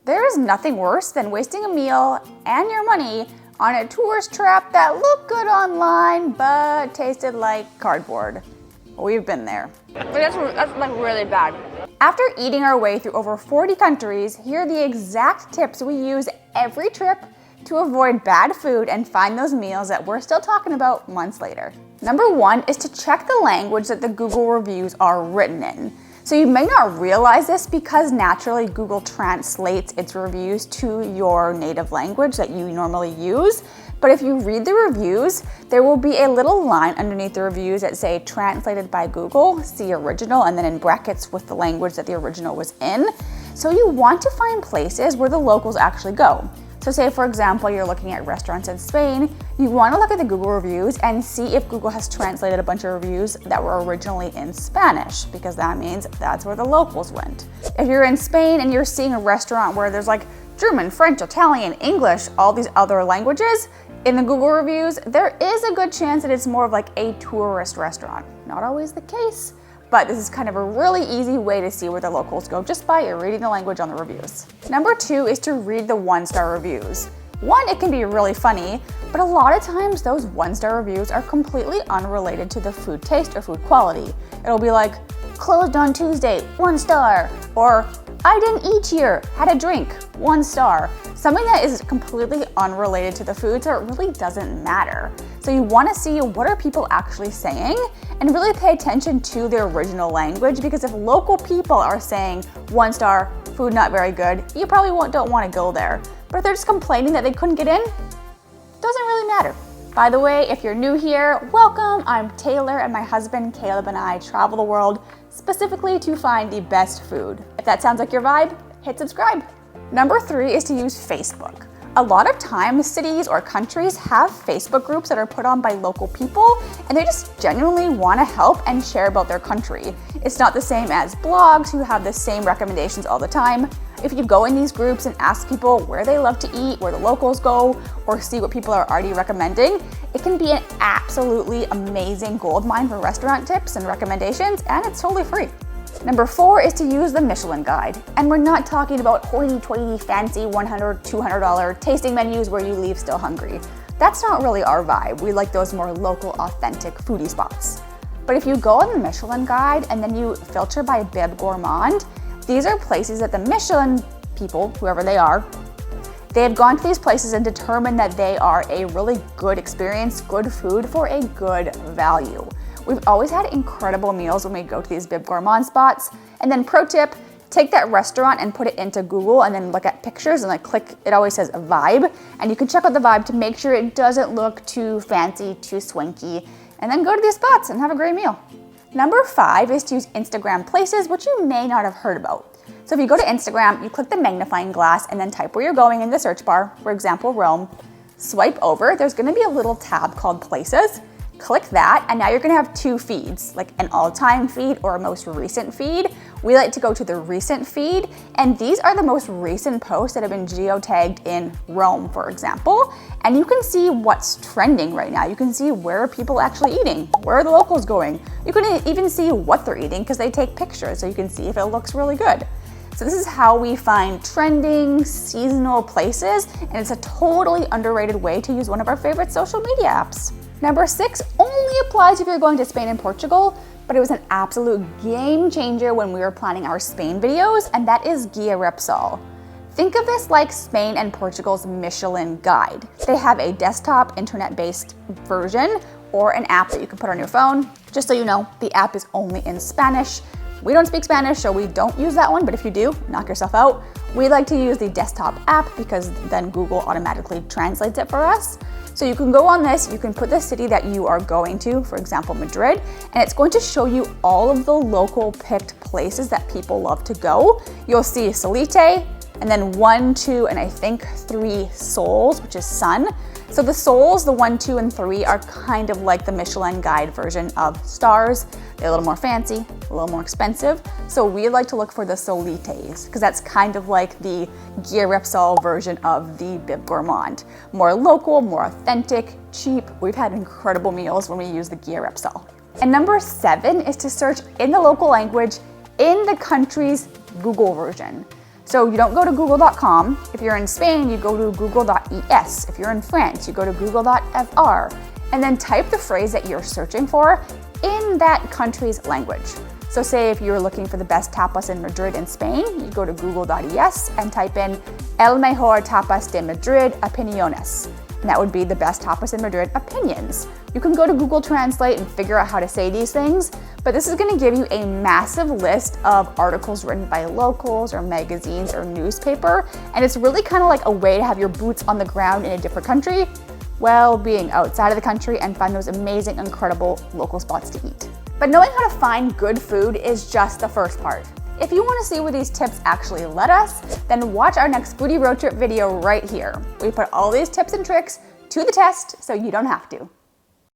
There is nothing worse than wasting a meal and your money on a tourist trap that looked good online but tasted like cardboard. We've been there. That's like really bad. After eating our way through over 40 countries, here are the exact tips we use every trip to avoid bad food and find those meals that we're still talking about months later. Number 1 is to check the language that the Google reviews are written in. So you may not realize this because naturally Google translates its reviews to your native language that you normally use. But if you read the reviews, there will be a little line underneath the reviews that say translated by Google, see original, and then in brackets with the language that the original was in. So you want to find places where the locals actually go. So say, for example, you're looking at restaurants in Spain, you want to look at the Google reviews and see if Google has translated a bunch of reviews that were originally in Spanish, because that means that's where the locals went. If you're in Spain and you're seeing a restaurant where there's like German, French, Italian, English, all these other languages, in the Google reviews, there is a good chance that it's more of like a tourist restaurant. Not always the case, but this is kind of a really easy way to see where the locals go just by reading the language on the reviews. Number 2 is to read the 1-star reviews. One, it can be really funny, but a lot of times those 1-star reviews are completely unrelated to the food taste or food quality. It'll be like, closed on Tuesday, 1 star, or I didn't eat here, had a drink, 1 star. Something that is completely unrelated to the food, so it really doesn't matter. So you want to see what are people actually saying and really pay attention to their original language, because if local people are saying 1 star, food not very good, you probably don't want to go there. But if they're just complaining that they couldn't get in, doesn't really matter. By the way, if you're new here, welcome. I'm Taylor, and my husband Caleb and I travel the world specifically to find the best food. If that sounds like your vibe, hit subscribe. Number 3 is to use Facebook. A lot of times, cities or countries have Facebook groups that are put on by local people, and they just genuinely want to help and share about their country. It's not the same as blogs who have the same recommendations all the time. If you go in these groups and ask people where they love to eat, where the locals go, or see what people are already recommending, it can be an absolutely amazing goldmine for restaurant tips and recommendations, and it's totally free. Number 4 is to use the Michelin guide. And we're not talking about hoity-toity fancy $100, $200 tasting menus where you leave still hungry. That's not really our vibe. We like those more local, authentic foodie spots. But if you go on the Michelin guide and then you filter by Bib Gourmand, these are places that the Michelin people, whoever they are, they have gone to these places and determined that they are a really good experience, good food for a good value. We've always had incredible meals when we go to these Bib Gourmand spots. And then pro tip, take that restaurant and put it into Google and then look at pictures and like click, it always says a vibe. And you can check out the vibe to make sure it doesn't look too fancy, too swanky, and then go to these spots and have a great meal. Number 5 is to use Instagram places, which you may not have heard about. So if you go to Instagram, you click the magnifying glass and then type where you're going in the search bar, for example, Rome. Swipe over, there's gonna be a little tab called Places. Click that, and now you're gonna have 2 feeds, like an all-time feed or a most recent feed. We like to go to the recent feed, and these are the most recent posts that have been geotagged in Rome, for example. And you can see what's trending right now. You can see where are people actually eating, where are the locals going. You can even see what they're eating because they take pictures, so you can see if it looks really good. So this is how we find trending, seasonal places, and it's a totally underrated way to use one of our favorite social media apps. Number 6 only applies if you're going to Spain and Portugal, but it was an absolute game changer when we were planning our Spain videos, and that is Guia Repsol. Think of this like Spain and Portugal's Michelin guide. They have a desktop, internet-based version or an app that you can put on your phone. Just so you know, the app is only in Spanish. We don't speak Spanish, so we don't use that one, but if you do, knock yourself out. We like to use the desktop app because then Google automatically translates it for us. So you can go on this, you can put the city that you are going to, for example, Madrid, and it's going to show you all of the local picked places that people love to go. You'll see Solite, and then 1, 2, and I think 3 sols, which is sun. So the sols, the 1, 2, and 3 are kind of like the Michelin guide version of stars. They're a little more fancy, a little more expensive. So we like to look for the solites because that's kind of like the Guia Repsol version of the Bib Gourmand. More local, more authentic, cheap. We've had incredible meals when we use the Guia Repsol. And number 7 is to search in the local language in the country's Google version. So you don't go to google.com. If you're in Spain, you go to google.es. If you're in France, you go to google.fr. And then type the phrase that you're searching for in that country's language. So say if you're looking for the best tapas in Madrid in Spain, you go to google.es and type in El mejor tapas de Madrid opiniones. And that would be the best tapas in Madrid opinions. You can go to Google Translate and figure out how to say these things, but this is gonna give you a massive list of articles written by locals or magazines or newspaper, and it's really kind of like a way to have your boots on the ground in a different country while being outside of the country and find those amazing, incredible local spots to eat. But knowing how to find good food is just the first part. If you want to see where these tips actually led us, then watch our next foodie road trip video right here. We put all these tips and tricks to the test so you don't have to.